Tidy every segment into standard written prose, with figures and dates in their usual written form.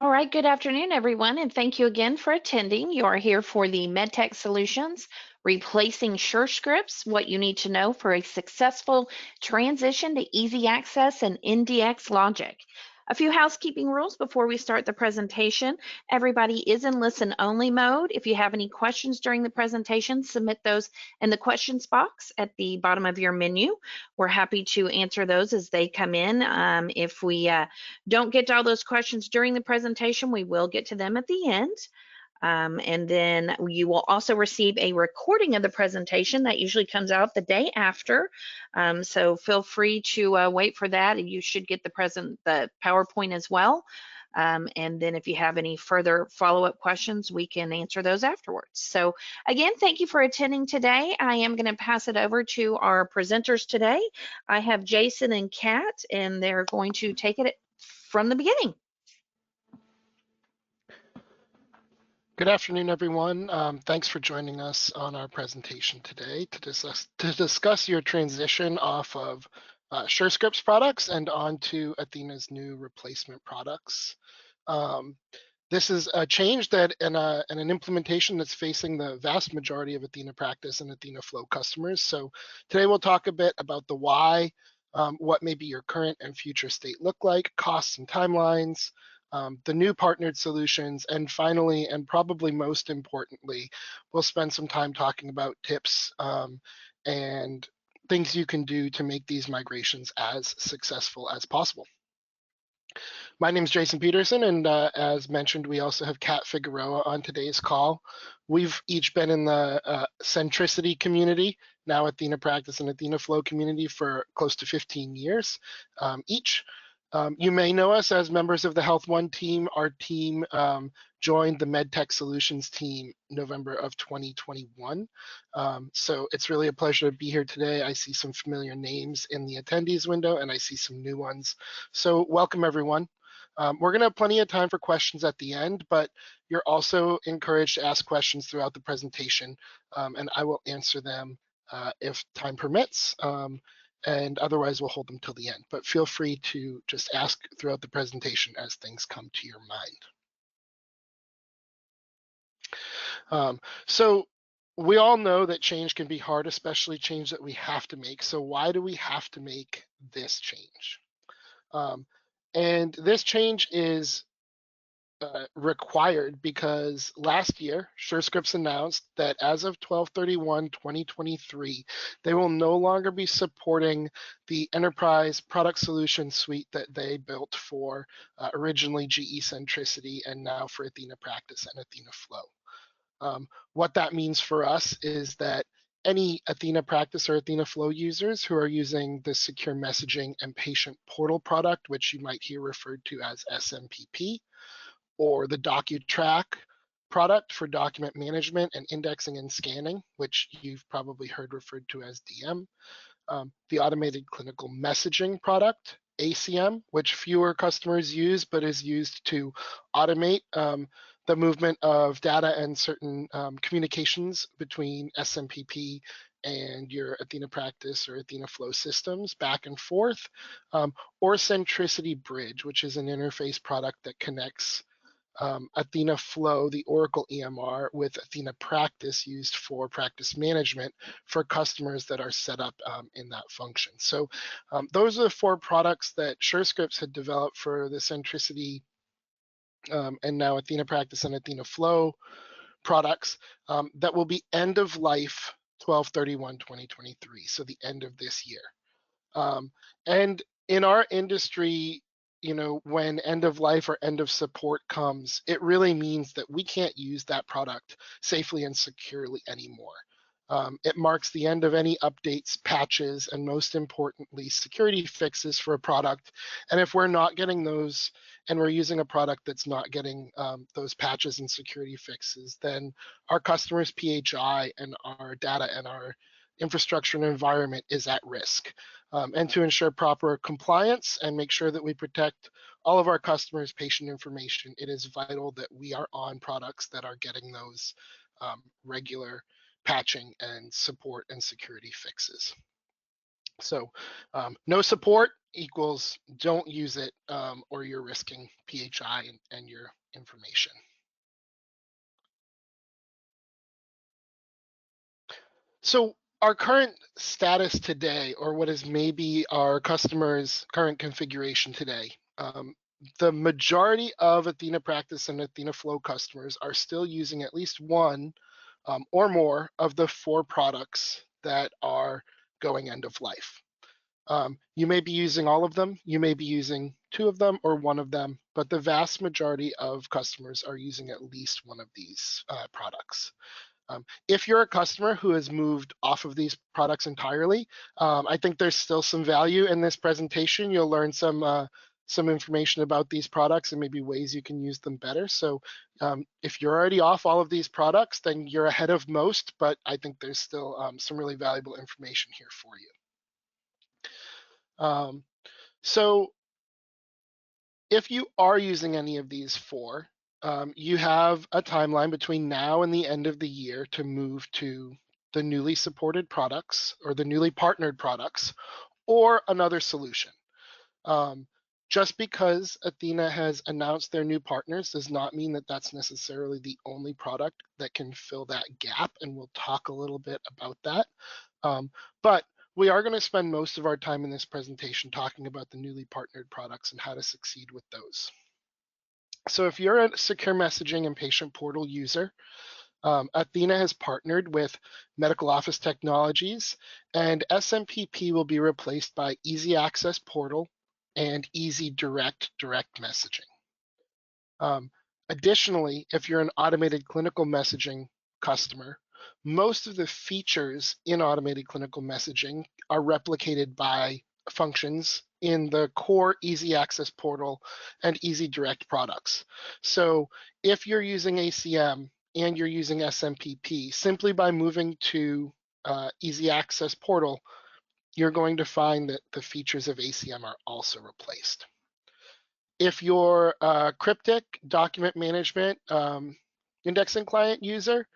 All right, good afternoon, everyone, and thank you again for attending. You are here for the MedTech Solutions, replacing Surescripts, what you need to know for a successful transition to EZAccess and NDX logic. A few housekeeping rules before we start the presentation. Everybody is in listen-only mode. If you have any questions during the presentation, submit those in the questions box at the bottom of your menu. We're happy to answer those as they come in. If we don't get to all those questions during the presentation, we will get to them at the end. And then you will also receive a recording of the presentation that usually comes out the day after. So feel free to wait for that. You should get the PowerPoint as well. And then if you have any further follow-up questions, we can answer those afterwards. So again, thank you for attending today. I am going to pass it over to our presenters today. I have Jason and Kat, and they're going to take it from the beginning. Good afternoon, everyone. Thanks for joining us on our presentation today to discuss your transition off of Surescripts products and onto Athena's new replacement products. This is a change and an implementation that's facing the vast majority of Athena practice and Athena Flow customers. So today we'll talk a bit about the why, what maybe your current and future state look like, costs and timelines, the new partnered solutions, and finally, and probably most importantly, we'll spend some time talking about tips and things you can do to make these migrations as successful as possible. My name is Jason Peterson, and as mentioned, we also have Kat Figueroa on today's call. We've each been in the centricity community, now Athena Practice and Athena Flow community for close to 15 years each. You may know us as members of the Health One team. Our team joined the MedTech Solutions team November of 2021. So it's really a pleasure to be here today. I see some familiar names in the attendees window, and I see some new ones. So welcome, everyone. We're going to have plenty of time for questions at the end, but you're also encouraged to ask questions throughout the presentation, and I will answer them if time permits. And otherwise we'll hold them till the end. But feel free to just ask throughout the presentation as things come to your mind. So we all know that change can be hard, especially change that we have to make. So why do we have to make this change? And this change is required because last year, Surescripts announced that as of 12/31/2023, they will no longer be supporting the enterprise product solution suite that they built for originally GE Centricity and now for Athena Practice and Athena Flow. What that means for us is that any Athena Practice or Athena Flow users who are using the secure messaging and patient portal product, which you might hear referred to as SMPP, or the DocuTrack product for document management and indexing and scanning, which you've probably heard referred to as DM, the automated clinical messaging product, ACM, which fewer customers use, but is used to automate the movement of data and certain communications between SMPP and your Athena Practice or Athena Flow systems back and forth, or Centricity Bridge, which is an interface product that connects Athena Flow, the Oracle EMR, with Athena Practice used for practice management for customers that are set up in that function. So those are the four products that Surescripts had developed for the Centricity and now Athena Practice and Athena Flow products that will be end of life 12/31/2023, so the end of this year. And in our industry, when end of life or end of support comes, it really means that we can't use that product safely and securely anymore. It marks the end of any updates, patches, and most importantly, security fixes for a product. And if we're not getting those, and we're using a product that's not getting those patches and security fixes, then our customers' PHI and our data and our infrastructure and environment is at risk. And to ensure proper compliance and make sure that we protect all of our customers' patient information, it is vital that we are on products that are getting those regular patching and support and security fixes. So no support equals don't use it, or you're risking PHI and your information. So our current status today, or what is maybe our customer's current configuration today, the majority of Athena Practice and Athena Flow customers are still using at least one or more of the 4 products that are going end of life. You may be using all of them, you may be using 2 of them or 1 of them, but the vast majority of customers are using at least one of these products. If you're a customer who has moved off of these products entirely, I think there's still some value in this presentation. You'll learn some information about these products and maybe ways you can use them better. So if you're already off all of these products, then you're ahead of most, but I think there's still some really valuable information here for you. So if you are using any of these 4, you have a timeline between now and the end of the year to move to the newly supported products or the newly partnered products or another solution. Just because Athena has announced their new partners does not mean that that's necessarily the only product that can fill that gap, and we'll talk a little bit about that. But we are going to spend most of our time in this presentation talking about the newly partnered products and how to succeed with those. So if you're a secure messaging and patient portal user, Athena has partnered with Medical Office Technologies, and SMPP will be replaced by EZAccess Portal and EZDirect direct messaging. Additionally, if you're an automated clinical messaging customer, most of the features in automated clinical messaging are replicated by functions in the core EZAccess Portal and EZDirect products. So if you're using ACM and you're using SMPP, simply by moving to EZAccess Portal, you're going to find that the features of ACM are also replaced. If you're a cryptic document management indexing client user,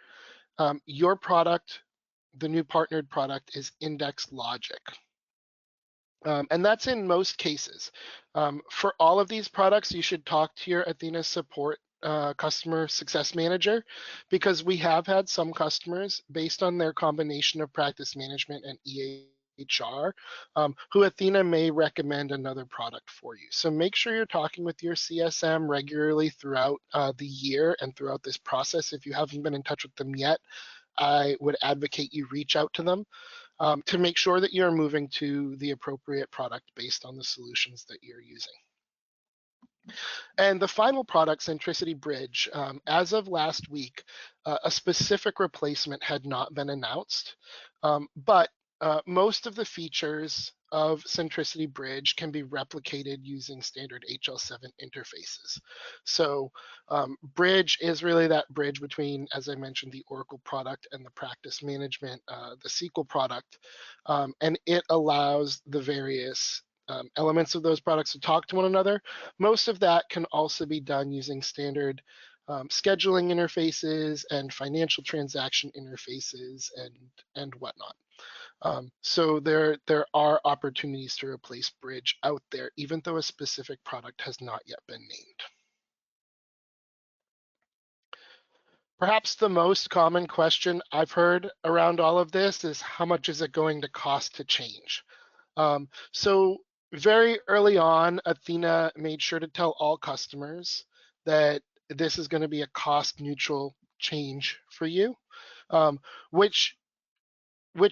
your product, the new partnered product, is Index Logic. And that's in most cases. For all of these products, you should talk to your Athena support customer success manager, because we have had some customers, based on their combination of practice management and EHR, who Athena may recommend another product for you. So make sure you're talking with your CSM regularly throughout the year and throughout this process. If you haven't been in touch with them yet, I would advocate you reach out to them to make sure that you're moving to the appropriate product based on the solutions that you're using. And the final product, Centricity Bridge, as of last week, a specific replacement had not been announced, but most of the features of Centricity Bridge can be replicated using standard HL7 interfaces. So Bridge is really that bridge between, as I mentioned, the Oracle product and the practice management, the SQL product, and it allows the various elements of those products to talk to one another. Most of that can also be done using standard scheduling interfaces and financial transaction interfaces and whatnot. So there are opportunities to replace Bridge out there, even though a specific product has not yet been named. Perhaps the most common question I've heard around all of this is, how much is it going to cost to change? So very early on, Athena made sure to tell all customers that this is going to be a cost neutral change for you, which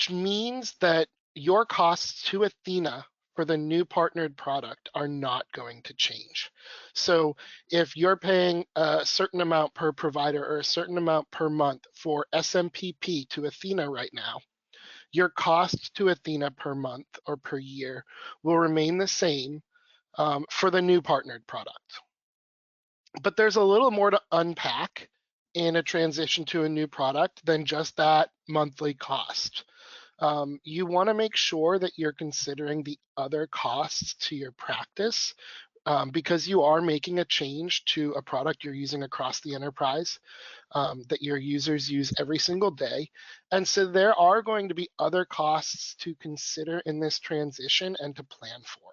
means that your costs to Athena for the new partnered product are not going to change. So if you're paying a certain amount per provider or a certain amount per month for SMPP to Athena right now, your cost to Athena per month or per year will remain the same for the new partnered product. But there's a little more to unpack in a transition to a new product than just that monthly cost. You want to make sure that you're considering the other costs to your practice because you are making a change to a product you're using across the enterprise that your users use every single day. And so there are going to be other costs to consider in this transition and to plan for.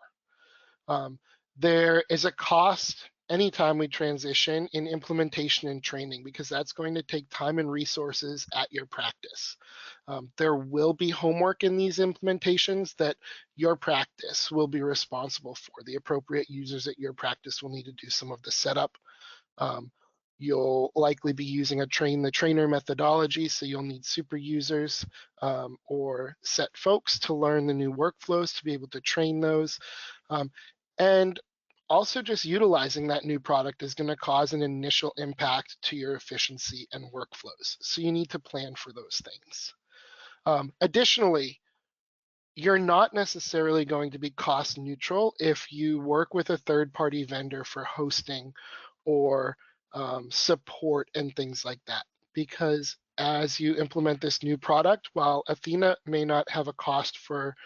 There is a cost anytime we transition in implementation and training, because that's going to take time and resources at your practice. There will be homework in these implementations that your practice will be responsible for. The appropriate users at your practice will need to do some of the setup. You'll likely be using a train the trainer methodology, so you'll need super users or set folks to learn the new workflows to be able to train those. And also just utilizing that new product is going to cause an initial impact to your efficiency and workflows. So you need to plan for those things. Additionally, you're not necessarily going to be cost neutral if you work with a third-party vendor for hosting or support and things like that. Because as you implement this new product, while Athena may not have a cost for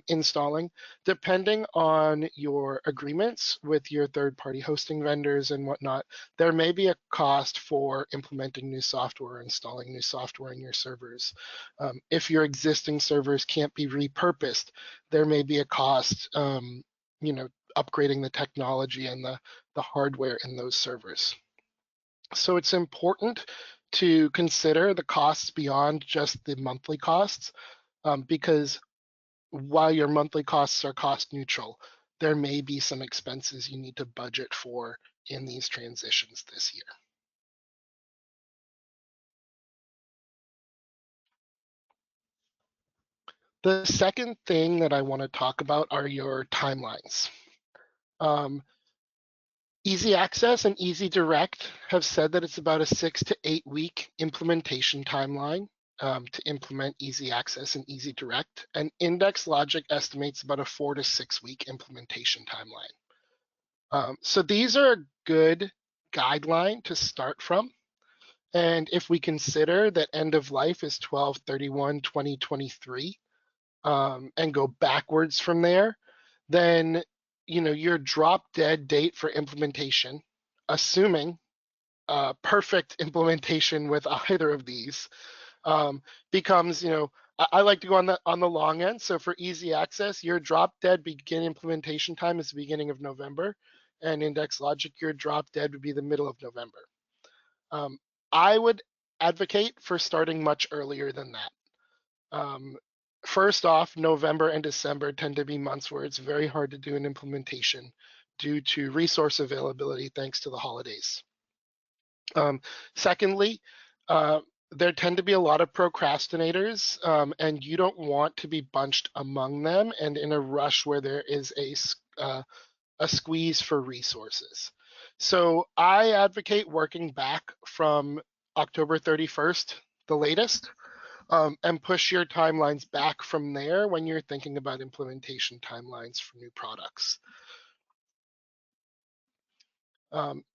installing, depending on your agreements with your third-party hosting vendors and whatnot, there may be a cost for implementing new software, installing new software in your servers. If your existing servers can't be repurposed, there may be a cost, upgrading the technology and the hardware in those servers. So it's important to consider the costs beyond just the monthly costs, because while your monthly costs are cost neutral, there may be some expenses you need to budget for in these transitions this year. The second thing that I want to talk about are your timelines. EZAccess and EZDirect have said that it's about a 6 to 8 week implementation timeline to implement EZAccess and EZDirect, and Index Logic estimates about a 4 to 6 week implementation timeline. So these are a good guideline to start from. And if we consider that end of life is 12/31/2023 and go backwards from there, then your drop dead date for implementation, assuming perfect implementation with either of these, becomes, I like to go on the long end. So for EZAccess, your drop dead begin implementation time is the beginning of November, and Index Logic, your drop dead would be the middle of November. I would advocate for starting much earlier than that. First off, November and December tend to be months where it's very hard to do an implementation due to resource availability thanks to the holidays. Secondly, there tend to be a lot of procrastinators, and you don't want to be bunched among them and in a rush where there is a squeeze for resources. So I advocate working back from October 31st, the latest, and push your timelines back from there when you're thinking about implementation timelines for new products.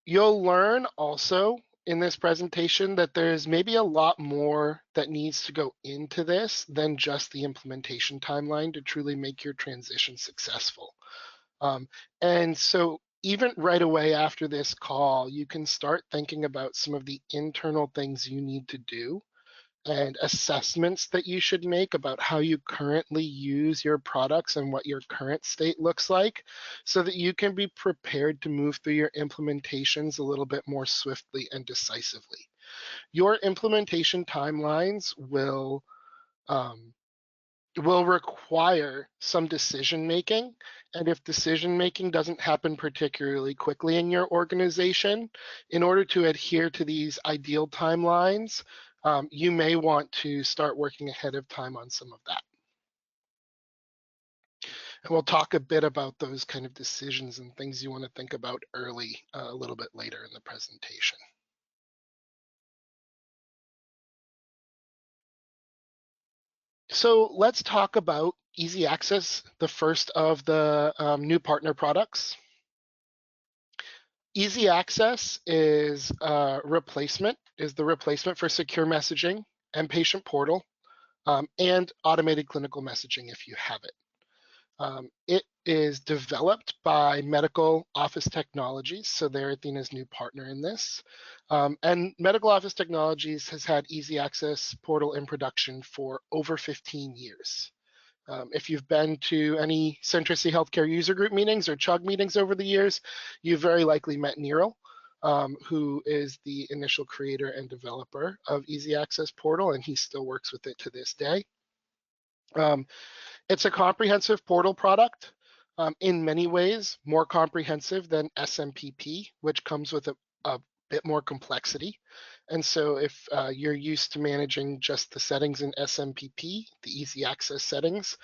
You'll learn also in this presentation that there's maybe a lot more that needs to go into this than just the implementation timeline to truly make your transition successful. And so even right away after this call, you can start thinking about some of the internal things you need to do and assessments that you should make about how you currently use your products and what your current state looks like, so that you can be prepared to move through your implementations a little bit more swiftly and decisively. Your implementation timelines will require some decision making. And if decision making doesn't happen particularly quickly in your organization, in order to adhere to these ideal timelines, you may want to start working ahead of time on some of that. And we'll talk a bit about those kind of decisions and things you want to think about early a little bit later in the presentation. So let's talk about EZAccess, the first of the new partner products. EZAccess is the replacement for secure messaging and patient portal and automated clinical messaging if you have it. It is developed by Medical Office Technologies, so they're Athena's new partner in this. And Medical Office Technologies has had EZAccess portal in production for over 15 years. If you've been to any Centricity Healthcare user group meetings or CHUG meetings over the years, you've very likely met Niril, who is the initial creator and developer of EZAccess portal, and he still works with it to this day. It's a comprehensive portal product, in many ways more comprehensive than SMPP, which comes with a bit more complexity. And so if you're used to managing just the settings in SMPP, the EZAccess settings,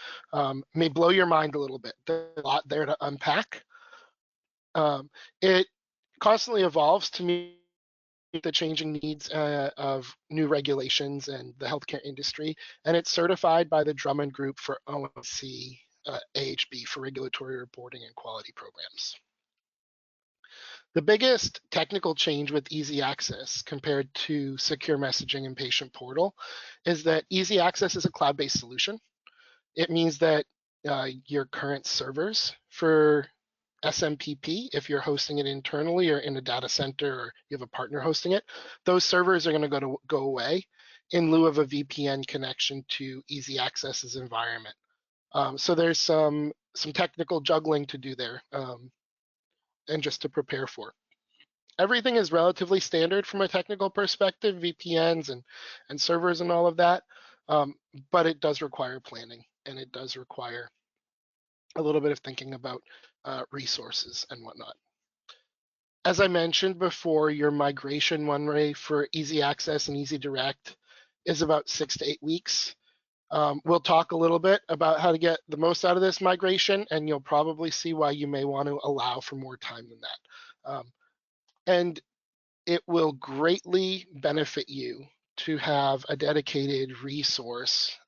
may blow your mind a little bit. There's a lot there to unpack. It constantly evolves to meet the changing needs of new regulations and the healthcare industry, and it's certified by the Drummond Group for OMC AHB for regulatory reporting and quality programs. The biggest technical change with EZAccess compared to secure messaging and patient portal is that EZAccess is a cloud-based solution. It means that your current servers for SMPP, if you're hosting it internally or in a data center or you have a partner hosting it, those servers are going to go away in lieu of a VPN connection to EZAccess's environment. So there's some technical juggling to do there, and just to prepare for. Everything is relatively standard from a technical perspective, VPNs and servers and all of that, but it does require planning, and it does require a little bit of thinking about resources and whatnot. As I mentioned before, your migration runway for EZAccess and EZDirect is about 6 to 8 weeks. We'll talk a little bit about how to get the most out of this migration, and you'll probably see why you may want to allow for more time than that. And it will greatly benefit you to have a dedicated resource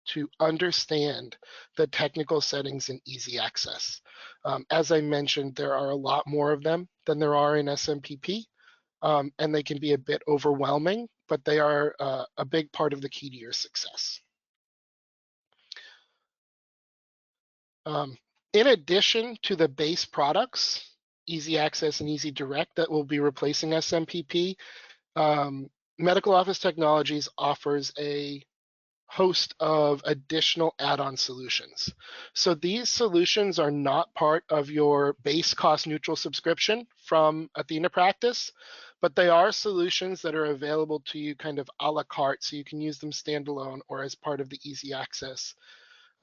to understand the technical settings in EZAccess. As I mentioned, there are a lot more of them than there are in SMPP, and they can be a bit overwhelming, but they are a big part of the key to your success. In addition to the base products, EZAccess and EZDirect, that will be replacing SMPP, Medical Office Technologies offers a host of additional add-on solutions. So these solutions are not part of your base cost neutral subscription from Athena Practice, but they are solutions that are available to you kind of a la carte, so you can use them standalone or as part of the EZAccess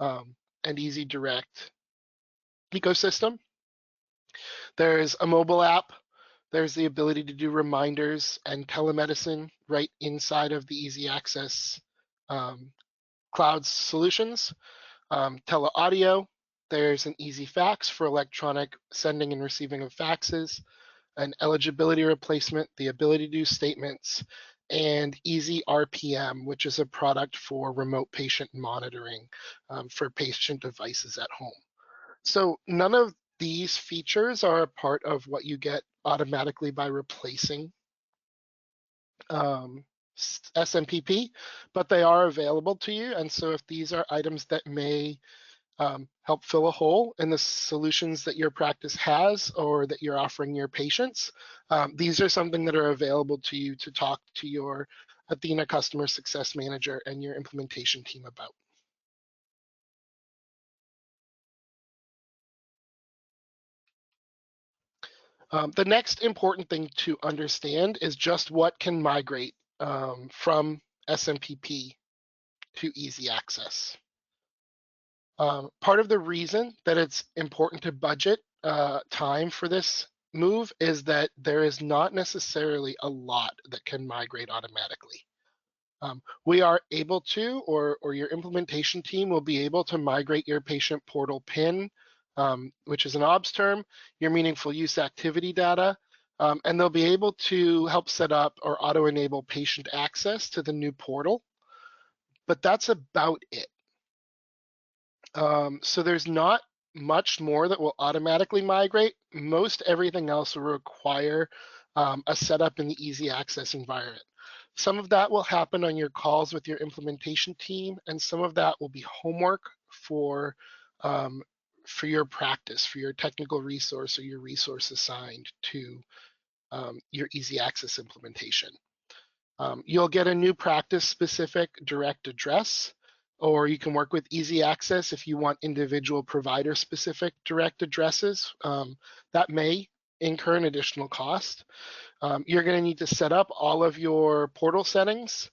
and EZDirect ecosystem. There's a mobile app. There's the ability to do reminders and telemedicine right inside of the EZAccess cloud solutions. Teleaudio, there's an EZFax for electronic sending and receiving of faxes, an eligibility replacement, the ability to do statements, and EZRPM, which is a product for remote patient monitoring for patient devices at home. So none of these features are a part of what you get automatically by replacing SMPP, but they are available to you. And so if these are items that may help fill a hole in the solutions that your practice has or that you're offering your patients, these are something that are available to you to talk to your Athena customer success manager and your implementation team about. The next important thing to understand is just what can migrate from SMPP to EZAccess. Part of the reason that it's important to budget time for this move is that there is not necessarily a lot that can migrate automatically. We are able to, or your implementation team will be able to migrate your patient portal PIN, which is an OBS term, your meaningful use activity data, and they'll be able to help set up or auto-enable patient access to the new portal, but that's about it. So there's not much more that will automatically migrate. Most everything else will require a setup in the EZAccess environment. Some of that will happen on your calls with your implementation team, and some of that will be homework for for your practice, for your technical resource or your resource assigned to your EZAccess implementation. You'll get a new practice-specific direct address, or you can work with EZAccess if you want individual provider-specific direct addresses. That may incur an additional cost. You're going to need to set up all of your portal settings,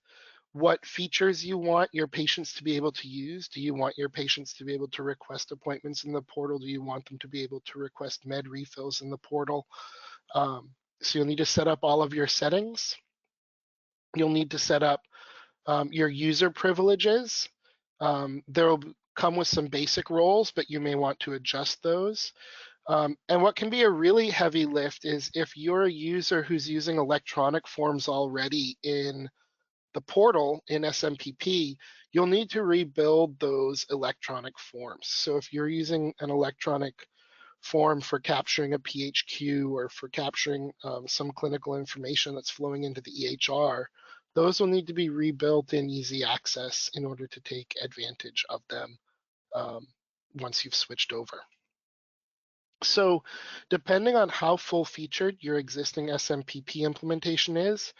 what features you want your patients to be able to use. Do you want your patients to be able to request appointments in the portal? Do you want them to be able to request med refills in the portal? So you'll need to set up all of your settings. You'll need to set up your user privileges. There will come with some basic roles, but you may want to adjust those. And what can be a really heavy lift is if you're a user who's using electronic forms already in the portal in SMPP, you'll need to rebuild those electronic forms. So if you're using an electronic form for capturing a PHQ or for capturing some clinical information that's flowing into the EHR, those will need to be rebuilt in EZAccess in order to take advantage of them once you've switched over. So depending on how full-featured your existing SMPP implementation is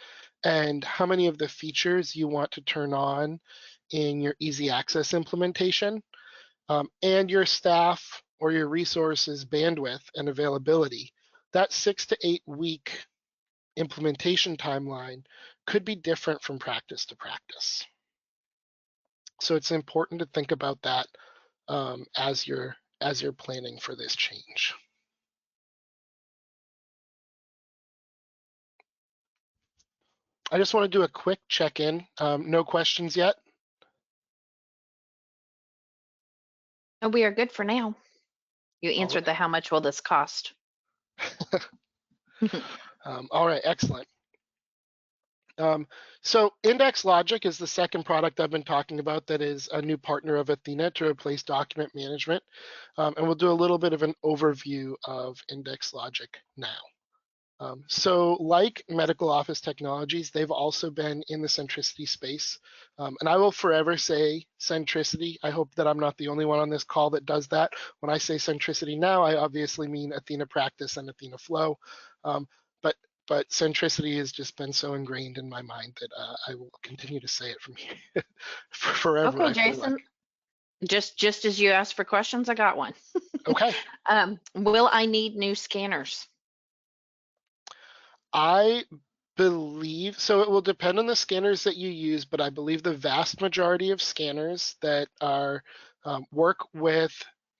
and how many of the features you want to turn on in your EZAccess implementation, and your staff or your resources bandwidth and availability, that 6 to 8 week implementation timeline could be different from practice to practice. So it's important to think about that as you're planning for this change. I just want to do a quick check-in. No questions yet? We are good for now. You answered the how much will this cost? All right, excellent. So Index Logic is the second product I've been talking about that is a new partner of Athena to replace document management. And we'll do a little bit of an overview of Index Logic now. So like medical office technologies, they've also been in the centricity space. And I will forever say centricity. I hope that I'm not the only one on this call that does that. When I say centricity now, I obviously mean Athena Practice and Athena Flow. But centricity has just been so ingrained in my mind that I will continue to say it from here forever. Okay, Jason, just as you asked for questions, I got one. Okay. Will I need new scanners? I believe, so it will depend on the scanners that you use, but I believe the vast majority of scanners that are work with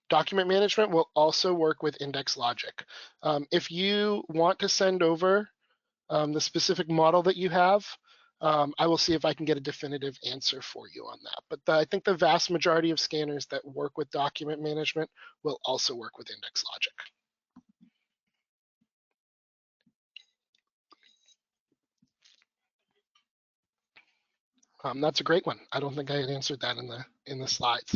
document management will also work with Index Logic. If you want to send over the specific model that you have, I will see if I can get a definitive answer for you on that. But I think the vast majority of scanners that work with document management will also work with Index Logic. That's a great one. I don't think I had answered that in the slides.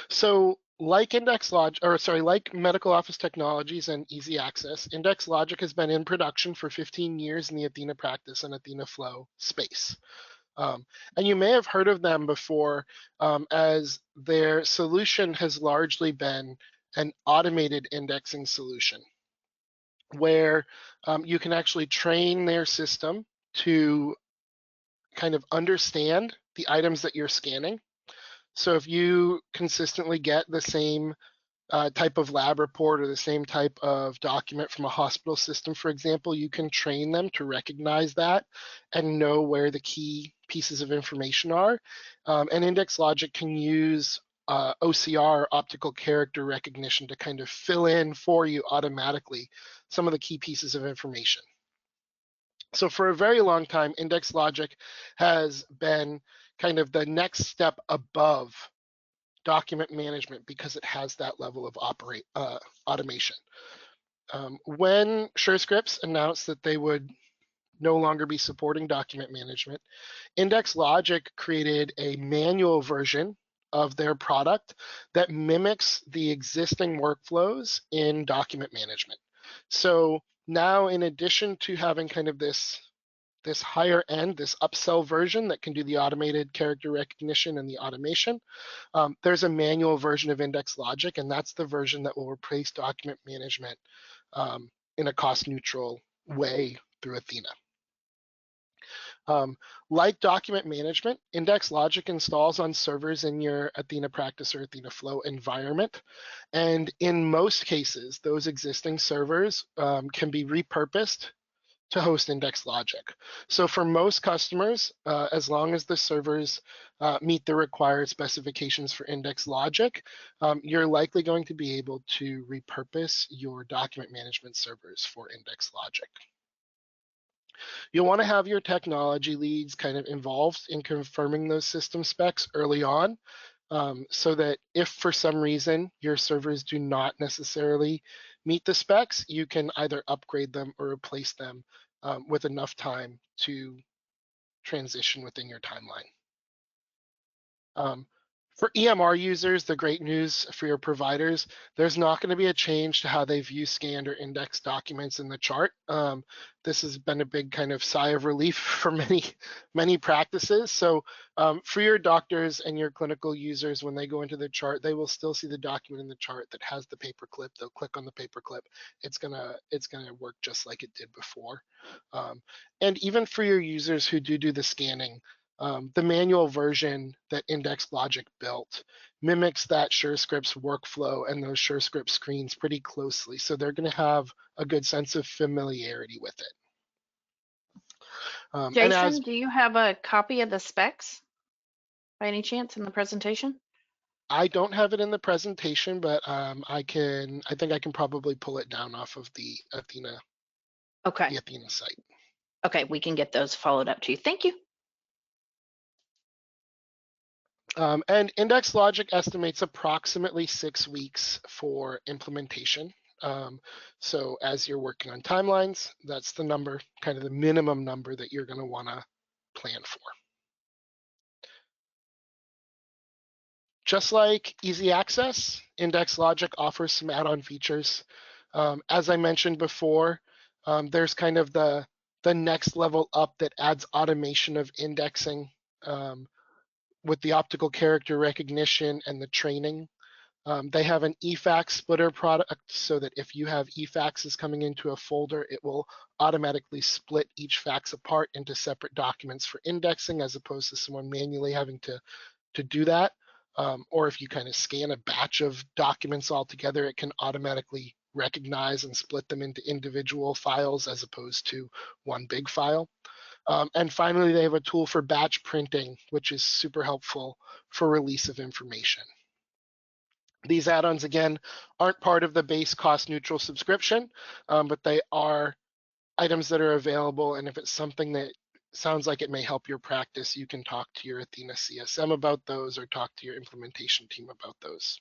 So like like medical office technologies and EZAccess, Index Logic has been in production for 15 years in the Athena Practice and Athena Flow space. And you may have heard of them before, as their solution has largely been an automated indexing solution where you can actually train their system to kind of understand the items that you're scanning. So if you consistently get the same type of lab report or the same type of document from a hospital system, for example, you can train them to recognize that and know where the key pieces of information are. And Index Logic can use OCR, optical character recognition, to kind of fill in for you automatically some of the key pieces of information. So for a very long time, Index Logic has been kind of the next step above document management because it has that level of automation. When Surescripts announced that they would no longer be supporting document management, Index Logic created a manual version of their product that mimics the existing workflows in document management. So now, in addition to having kind of this this higher end, this upsell version that can do the automated character recognition and the automation, there's a manual version of index logic, and that's the version that will replace document management in a cost neutral way through Athena. Like document management, index logic installs on servers in your Athena practice or Athena flow environment. And in most cases, those existing servers can be repurposed to host index logic. So for most customers, as long as the servers meet the required specifications for index logic, you're likely going to be able to repurpose your document management servers for index logic. You'll want to have your technology leads kind of involved in confirming those system specs early on, so that if for some reason your servers do not necessarily meet the specs, you can either upgrade them or replace them with enough time to transition within your timeline. For EMR users, the great news for your providers, there's not going to be a change to how they view scanned or indexed documents in the chart. This has been a big kind of sigh of relief for many practices. So for your doctors and your clinical users, when they go into the chart, they will still see the document in the chart that has the paperclip. They'll click on the paperclip. It's gonna work just like it did before. And even for your users who do the scanning, the manual version that Index Logic built mimics that Surescripts workflow and those Surescripts screens pretty closely. So they're going to have a good sense of familiarity with it. Jason, do you have a copy of the specs by any chance in the presentation? I don't have it in the presentation, but I think I can probably pull it down off of the Athena, the Athena site. Okay, we can get those followed up to you. Thank you. And Index Logic estimates approximately 6 weeks for implementation. So as you're working on timelines, that's the number, kind of the minimum number that you're going to want to plan for. Just like ezAccess, Index Logic offers some add-on features. As I mentioned before, there's kind of the next level up that adds automation of indexing with the optical character recognition and the training. They have an eFax splitter product so that if you have eFaxes coming into a folder, it will automatically split each fax apart into separate documents for indexing, as opposed to someone manually having to do that. Or if you kind of scan a batch of documents all together, it can automatically recognize and split them into individual files as opposed to one big file. And finally, they have a tool for batch printing, which is super helpful for release of information. These add-ons, again, aren't part of the base cost neutral subscription, but they are items that are available. And if it's something that sounds like it may help your practice, you can talk to your Athena CSM about those or talk to your implementation team about those.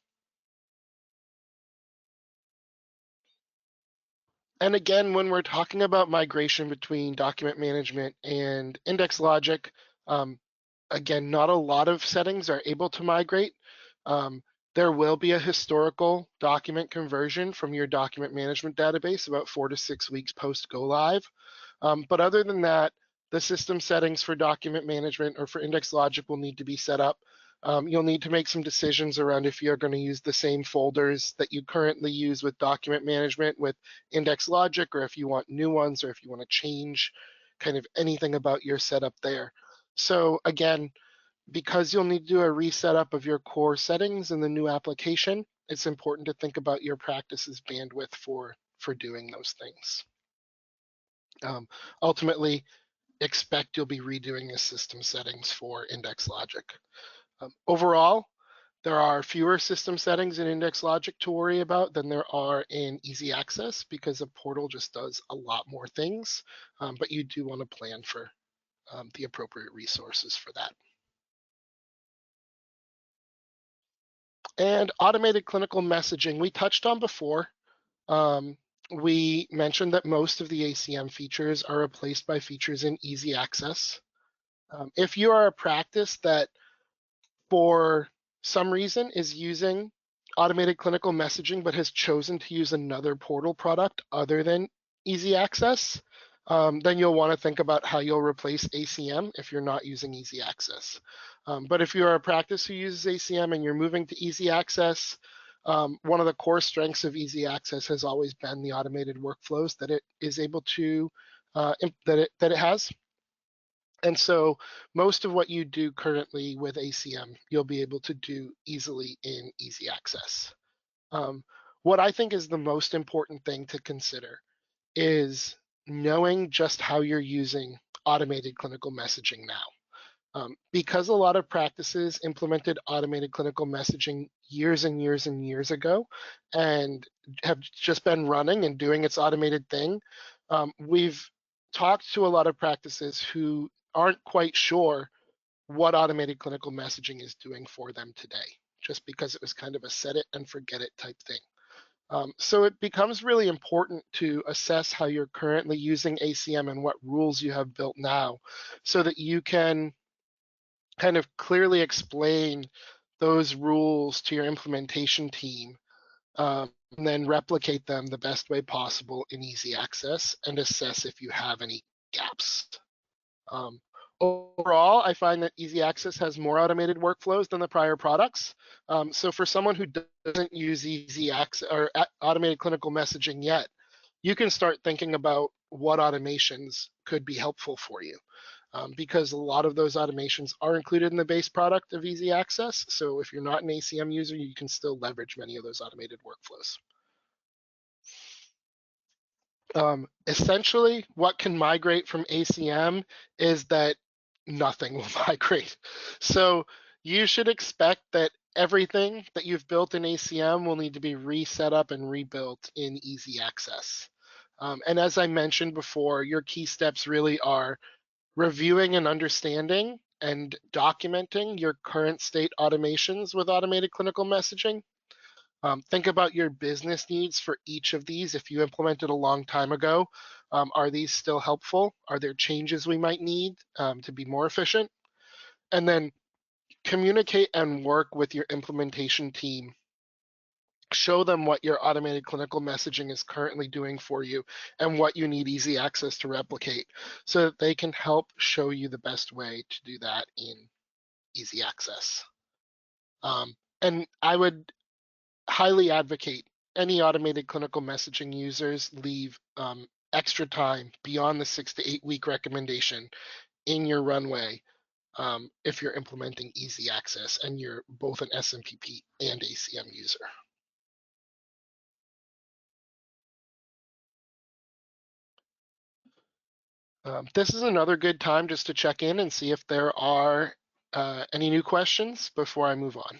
And again, when we're talking about migration between document management and index logic, again, not a lot of settings are able to migrate. There will be a historical document conversion from your document management database about 4 to 6 weeks post go live. But other than that, the system settings for document management or for index logic will need to be set up. You'll need to make some decisions around if you're going to use the same folders that you currently use with document management with index logic, or if you want new ones, or if you want to change kind of anything about your setup there. So again, because you'll need to do a reset up of your core settings in the new application, it's important to think about your practice's bandwidth for doing those things. Ultimately, expect you'll be redoing the system settings for index logic. Overall, there are fewer system settings in index logic to worry about than there are in ezAccess, because a portal just does a lot more things, but you do want to plan for the appropriate resources for that. And automated clinical messaging, we touched on before. We mentioned that most of the ACM features are replaced by features in ezAccess. If you are a practice that for some reason is using automated clinical messaging but has chosen to use another portal product other than ezAccess, then you'll want to think about how you'll replace ACM if you're not using EZAccess. But if you're a practice who uses ACM and you're moving to EZAccess, one of the core strengths of EZAccess has always been the automated workflows that it is able to that it has. And so most of what you do currently with ACM, you'll be able to do easily in EZAccess. What I think is the most important thing to consider is knowing just how you're using automated clinical messaging now. Because a lot of practices implemented automated clinical messaging years and years and years ago and have just been running and doing its automated thing, we've talked to a lot of practices who aren't quite sure what automated clinical messaging is doing for them today, just because it was kind of a set it and forget it type thing. So it becomes really important to assess how you're currently using ACM and what rules you have built now so that you can kind of clearly explain those rules to your implementation team and then replicate them the best way possible in EZAccess and assess if you have any gaps. Overall, I find that EZAccess has more automated workflows than the prior products. So for someone who doesn't use EZAccess or automated clinical messaging yet, you can start thinking about what automations could be helpful for you. Because a lot of those automations are included in the base product of EZAccess. So if you're not an ACM user, you can still leverage many of those automated workflows. Essentially, what can migrate from ACM is that nothing will migrate. So you should expect that everything that you've built in ACM will need to be reset up and rebuilt in EZAccess. And as I mentioned before, your key steps really are reviewing and understanding and documenting your current state automations with automated clinical messaging. Think about your business needs for each of these. If you implemented a long time ago, are these still helpful? Are there changes we might need to be more efficient? And then communicate and work with your implementation team. Show them what your automated clinical messaging is currently doing for you and what you need EZAccess to replicate so that they can help show you the best way to do that in EZAccess. And I would highly advocate any automated clinical messaging users leave extra time beyond the 6 to 8 week recommendation in your runway if you're implementing EZAccess and you're both an SMPP and ACM user. This is another good time just to check in and see if there are any new questions before I move on.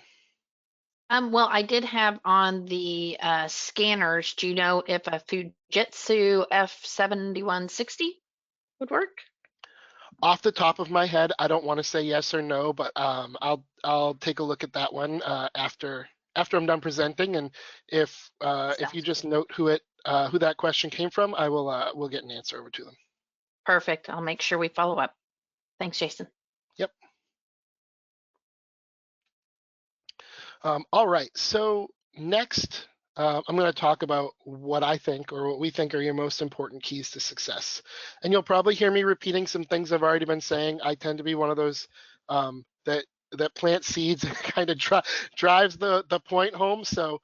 Well, I did have on the scanners. Do you know if a Fujitsu F7160 would work? Off the top of my head, I don't want to say yes or no, but I'll take a look at that one after I'm done presenting. And if you just note who that question came from, I will we'll get an answer over to them. Perfect. I'll make sure we follow up. Thanks, Jason. Yep. All right. So next, I'm going to talk about what I think or what we think are your most important keys to success. And you'll probably hear me repeating some things I've already been saying. I tend to be one of those that plant seeds and kind of drives the point home. So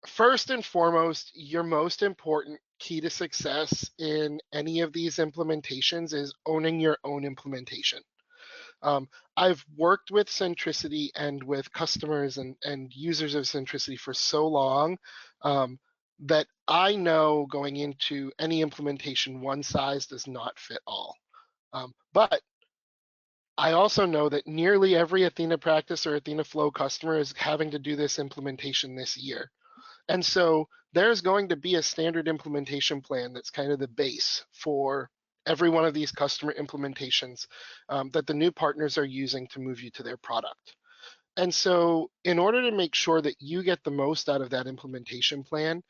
first and foremost, your most important key to success in any of these implementations is owning your own implementation. I've worked with Centricity and with customers and users of Centricity for so long that I know going into any implementation, one size does not fit all. But I also know that nearly every Athena practice or Athena Flow customer is having to do this implementation this year. And so there's going to be a standard implementation plan that's kind of the base for every one of these customer implementations that the new partners are using to move you to their product. And so in order to make sure that you get the most out of that implementation plan,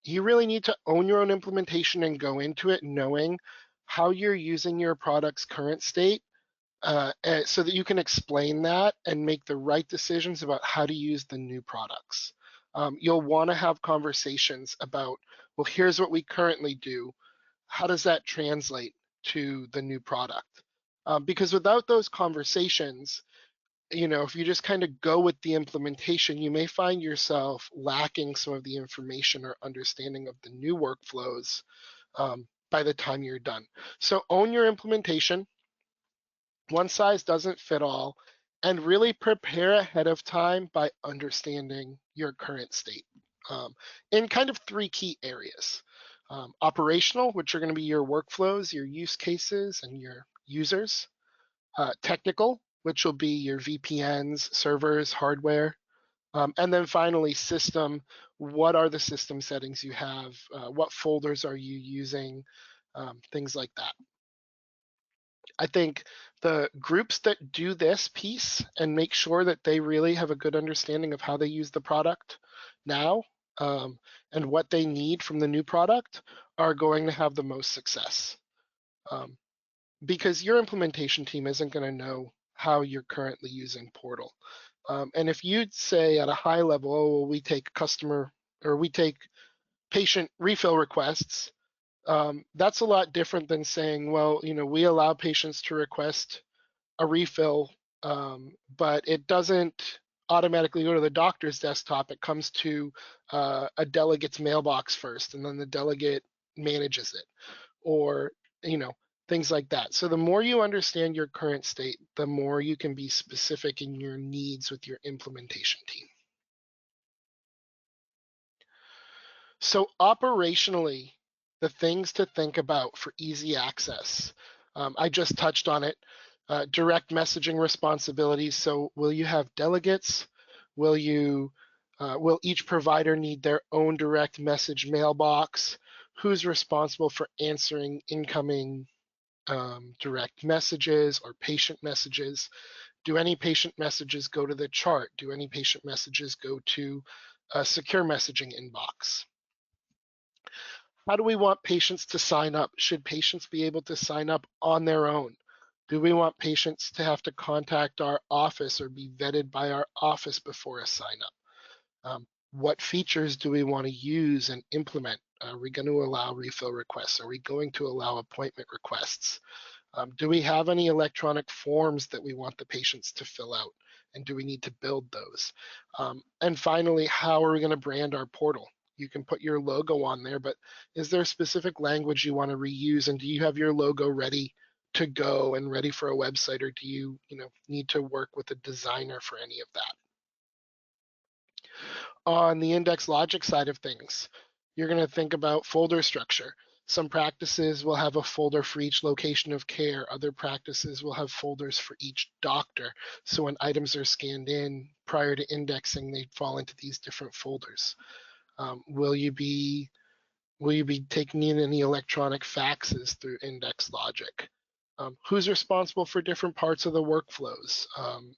you really need to own your own implementation and go into it knowing how you're using your product's current state so that you can explain that and make the right decisions about how to use the new products. You'll want to have conversations about, well, here's what we currently do. how does that translate to the new product? Because without those conversations, if you just kind of go with the implementation, you may find yourself lacking some of the information or understanding of the new workflows by the time you're done. So own your implementation. One size doesn't fit all, and really prepare ahead of time by understanding your current state in kind of 3 key areas. Operational, which are going to be your workflows, your use cases, and your users. Technical, which will be your VPNs, servers, hardware. And then finally, system. What are the system settings you have? What folders are you using? Things like that. I think the groups that do this piece and make sure that they really have a good understanding of how they use the product now and what they need from the new product are going to have the most success. Because your implementation team isn't going to know how you're currently using Portal. And if you say at a high level, oh, well, we take customer or we take patient refill requests, that's a lot different than saying, well, we allow patients to request a refill, but it doesn't automatically go to the doctor's desktop. It comes to a delegate's mailbox first, and then the delegate manages it, or things like that. So the more you understand your current state, the more you can be specific in your needs with your implementation team. So operationally, the things to think about for EZAccess, I just touched on it. Direct messaging responsibilities. So will you have delegates? Will each provider need their own direct message mailbox? Who's responsible for answering incoming direct messages or patient messages? Do any patient messages go to the chart? Do any patient messages go to a secure messaging inbox? How do we want patients to sign up? Should patients be able to sign up on their own? Do we want patients to have to contact our office or be vetted by our office before a sign up? What features do we want to use and implement? Are we going to allow refill requests? Are we going to allow appointment requests? Do we have any electronic forms that we want the patients to fill out? And do we need to build those? And finally, how are we going to brand our portal? You can put your logo on there, but is there a specific language you want to reuse? And do you have your logo ready to go and ready for a website, or do you, need to work with a designer for any of that? On the index logic side of things, you're going to think about folder structure. Some practices will have a folder for each location of care. Other practices will have folders for each doctor. So when items are scanned in prior to indexing, they fall into these different folders. Will you be taking in any electronic faxes through index logic? Who's responsible for different parts of the workflows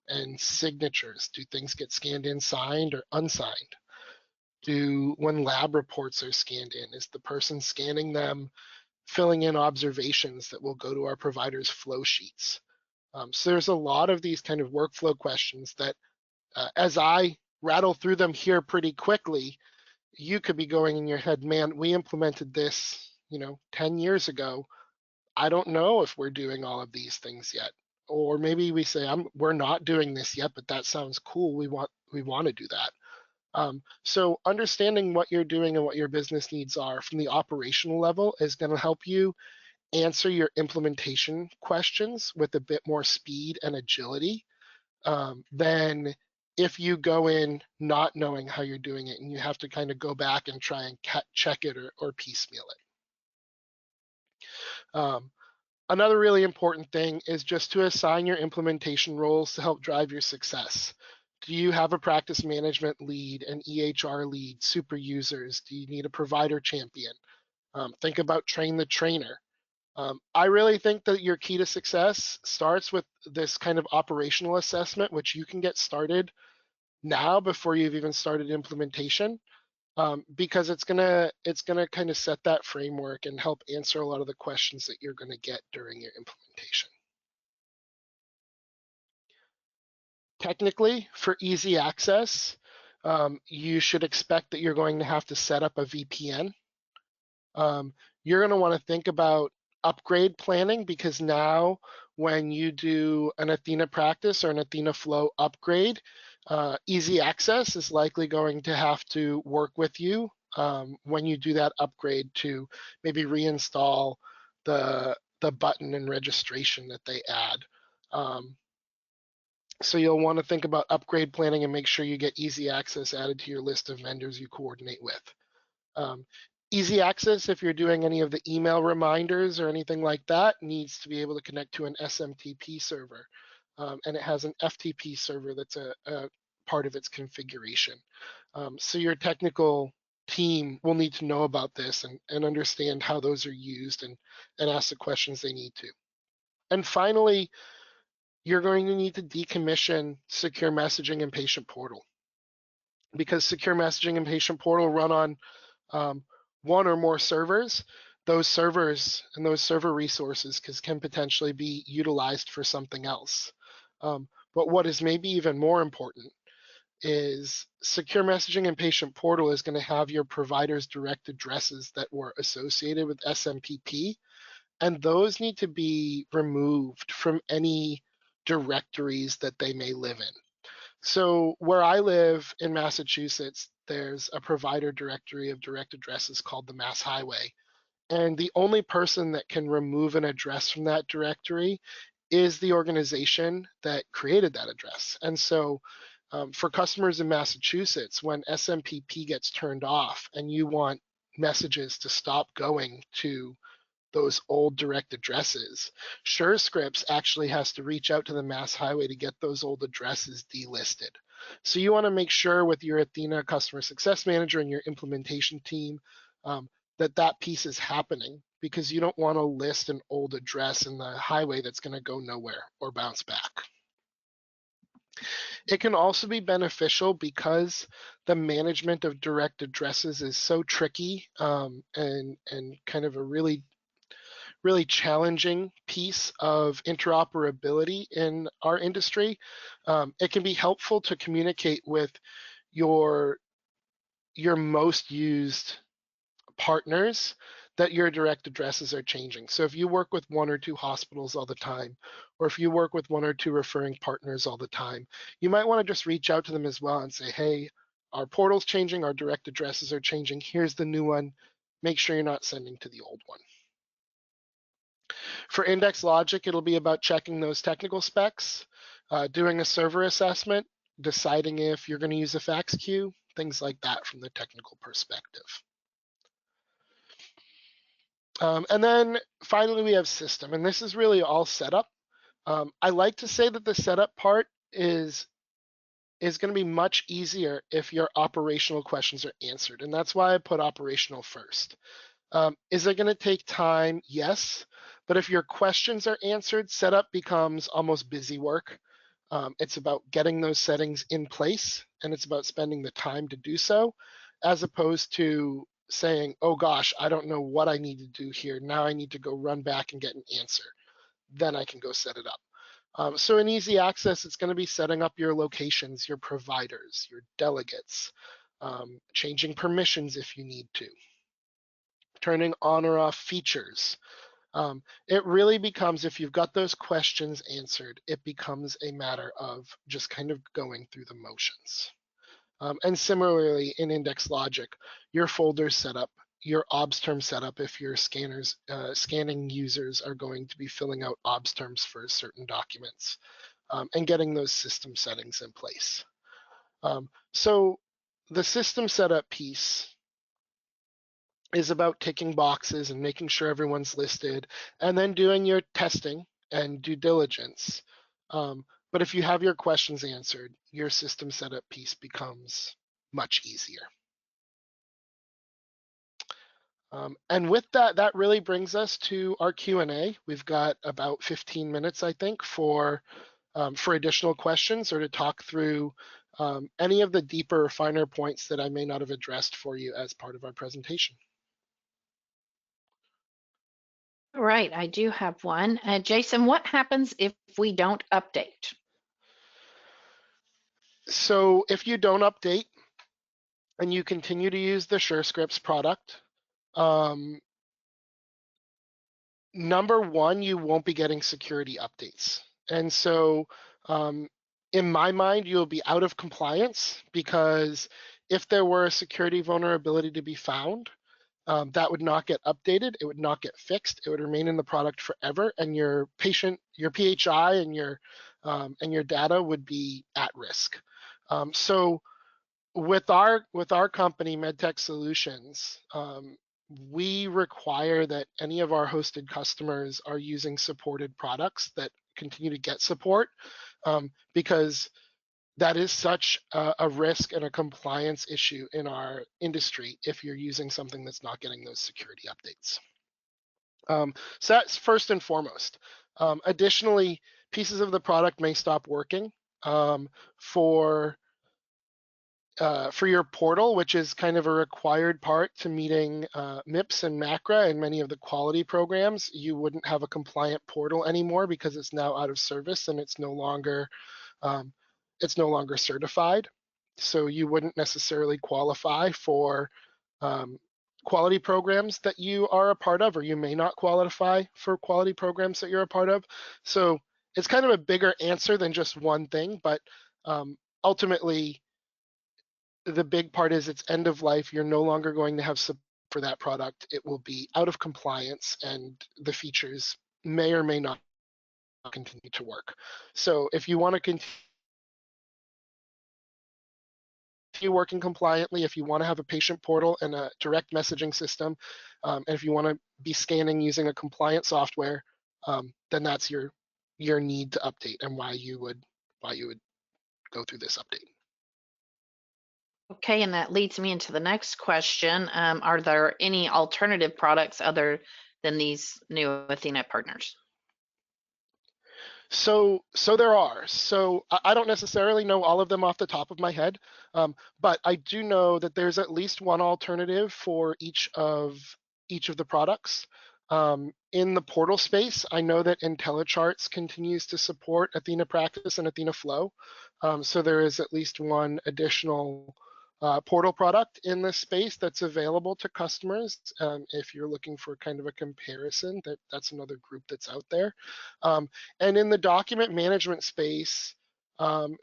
and signatures? Do things get scanned in, signed, or unsigned? When lab reports are scanned in, is the person scanning them filling in observations that will go to our providers' flow sheets? So there's a lot of these kind of workflow questions that as I rattle through them here pretty quickly, you could be going in your head, man, we implemented this, 10 years ago. I don't know if we're doing all of these things yet. Or maybe we say, we're not doing this yet, but that sounds cool. We want to do that. So understanding what you're doing and what your business needs are from the operational level is going to help you answer your implementation questions with a bit more speed and agility than if you go in not knowing how you're doing it and you have to kind of go back and try and check it or piecemeal it. Another really important thing is just to assign your implementation roles to help drive your success. Do you have a practice management lead, an EHR lead, super users? Do you need a provider champion? Think about train the trainer. I really think that your key to success starts with this kind of operational assessment, which you can get started now before you've even started implementation, because it's gonna kind of set that framework and help answer a lot of the questions that you're gonna get during your implementation. Technically, for EZAccess, you should expect that you're going to have to set up a VPN. you're going to want to think about upgrade planning, because now when you do an Athena practice or an Athena flow upgrade, EZAccess is likely going to have to work with you when you do that upgrade to maybe reinstall the button and registration that they add. So you'll want to think about upgrade planning and make sure you get EZAccess added to your list of vendors you coordinate with. EZAccess, if you're doing any of the email reminders or anything like that, needs to be able to connect to an SMTP server. And it has an FTP server that's a part of its configuration. So your technical team will need to know about this and understand how those are used and ask the questions they need to. And finally, you're going to need to decommission secure messaging and patient portal, because secure messaging and patient portal run on one or more servers. Those servers and those server resources can potentially be utilized for something else. But what is maybe even more important is secure messaging and patient portal is going to have your provider's direct addresses that were associated with SMPP, and those need to be removed from any directories that they may live in. So where I live in Massachusetts, there's a provider directory of direct addresses called the Mass Highway. And the only person that can remove an address from that directory is the organization that created that address. And so for customers in Massachusetts, when SMPP gets turned off and you want messages to stop going to those old direct addresses, Surescripts actually has to reach out to the Mass Highway to get those old addresses delisted. So you want to make sure with your Athena customer success manager and your implementation team that piece is happening, because you don't want to list an old address in the highway that's going to go nowhere or bounce back. It can also be beneficial because the management of direct addresses is so tricky and kind of a really challenging piece of interoperability in our industry. It can be helpful to communicate with your most used partners that your direct addresses are changing. So if you work with 1 or 2 hospitals all the time, or if you work with 1 or 2 referring partners all the time, you might want to just reach out to them as well and say, hey, our portal's changing, our direct addresses are changing, here's the new one, make sure you're not sending to the old one. For index logic, it'll be about checking those technical specs, doing a server assessment, deciding if you're going to use a fax queue, things like that from the technical perspective. And then finally, we have system, and this is really all setup. I like to say that the setup part is going to be much easier if your operational questions are answered, and that's why I put operational first. Is it going to take time? Yes. But if your questions are answered, setup becomes almost busy work. It's about getting those settings in place, and it's about spending the time to do so, as opposed to saying, oh gosh, I don't know what I need to do here. Now I need to go run back and get an answer. Then I can go set it up. So in EZAccess, it's going to be setting up your locations, your providers, your delegates, changing permissions if you need to, turning on or off features. It really becomes, if you've got those questions answered, it becomes a matter of just kind of going through the motions. And similarly in index logic, your folders setup, your OBS term setup, if your scanning users are going to be filling out OBS terms for certain documents, and getting those system settings in place. So the system setup piece is about ticking boxes and making sure everyone's listed, and then doing your testing and due diligence. But if you have your questions answered, your system setup piece becomes much easier. And with that, that really brings us to our Q&A. We've got about 15 minutes, I think, for additional questions or to talk through any of the deeper, finer points that I may not have addressed for you as part of our presentation. All right, I do have one. Jason, what happens if we don't update? So if you don't update and you continue to use the Surescripts product, number one, you won't be getting security updates. And so in my mind, you'll be out of compliance, because if there were a security vulnerability to be found, that would not get updated, it would not get fixed, it would remain in the product forever, and your PHI and your data would be at risk. So with our company, MedTech Solutions, we require that any of our hosted customers are using supported products that continue to get support, because that is such a risk and a compliance issue in our industry if you're using something that's not getting those security updates. So that's first and foremost. Additionally, pieces of the product may stop working for your portal, which is kind of a required part to meeting MIPS and MACRA and many of the quality programs. You wouldn't have a compliant portal anymore because it's now out of service and it's no longer certified. So you wouldn't necessarily qualify for quality programs that you are a part of, or you may not qualify for quality programs that you're a part of. So it's kind of a bigger answer than just one thing, but ultimately, the big part is it's end of life. You're no longer going to have support for that product. It will be out of compliance, and the features may or may not continue to work. So if you want to continue working compliantly, if you want to have a patient portal and a direct messaging system, and if you want to be scanning using a compliant software, then that's your need to update and why you would go through this update. Okay, and that leads me into the next question. Are there any alternative products other than these new Athena partners? So there are. So I don't necessarily know all of them off the top of my head, but I do know that there's at least one alternative for each of the products. In the portal space, I know that IntelliCharts continues to support Athena Practice and Athena Flow. So there is at least one additional portal product in this space that's available to customers. If you're looking for kind of a comparison, that's another group that's out there. And in the document management space,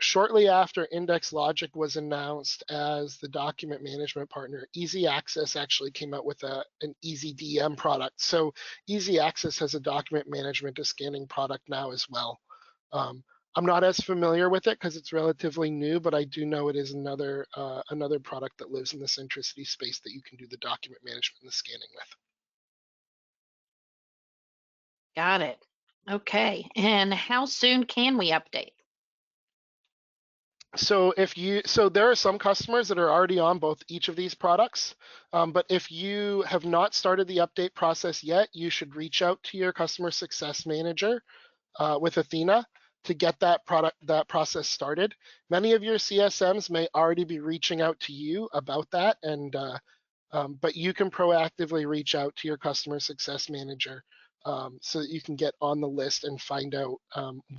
shortly after Index Logic was announced as the document management partner, EZAccess actually came out with an EZDM product. So EZAccess has a document management to scanning product now as well. I'm not as familiar with it because it's relatively new, but I do know it is another product that lives in the Centricity space that you can do the document management and the scanning with. Got it. Okay, and how soon can we update? So there are some customers that are already on each of these products, but if you have not started the update process yet, you should reach out to your customer success manager with Athena to get that process started. Many of your CSMs may already be reaching out to you about that, and but you can proactively reach out to your customer success manager so that you can get on the list and find out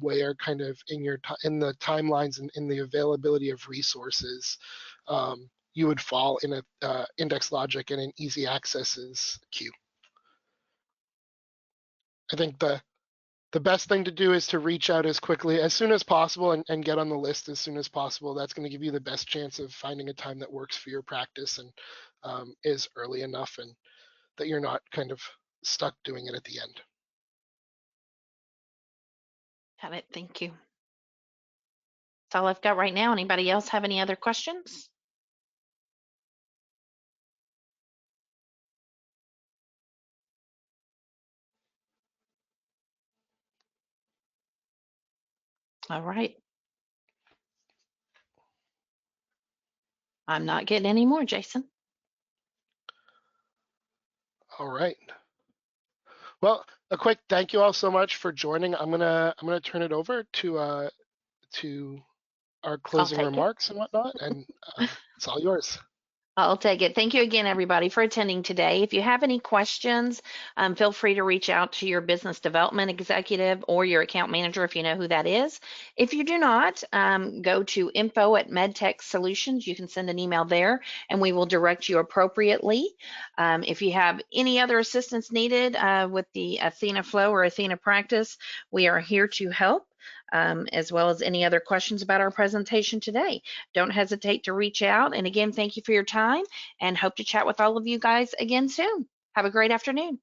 where kind of in the timelines and in the availability of resources you would fall in a Index Logic and an EZAccess's queue. I think the best thing to do is to reach out as soon as possible and get on the list as soon as possible. That's going to give you the best chance of finding a time that works for your practice and is early enough and that you're not kind of stuck doing it at the end. Got it. Thank you. That's all I've got right now. Anybody else have any other questions? All right. I'm not getting any more, Jason. All right. Well, a quick thank you all so much for joining. I'm gonna turn it over to our closing remarks and whatnot, and it's all yours. I'll take it. Thank you again, everybody, for attending today. If you have any questions, feel free to reach out to your business development executive or your account manager if you know who that is. If you do not, go to info@medtech solutions. You can send an email there and we will direct you appropriately. If you have any other assistance needed with the Athena Flow or Athena practice, we are here to help. As well as any other questions about our presentation today. Don't hesitate to reach out. And again, thank you for your time and hope to chat with all of you guys again soon. Have a great afternoon.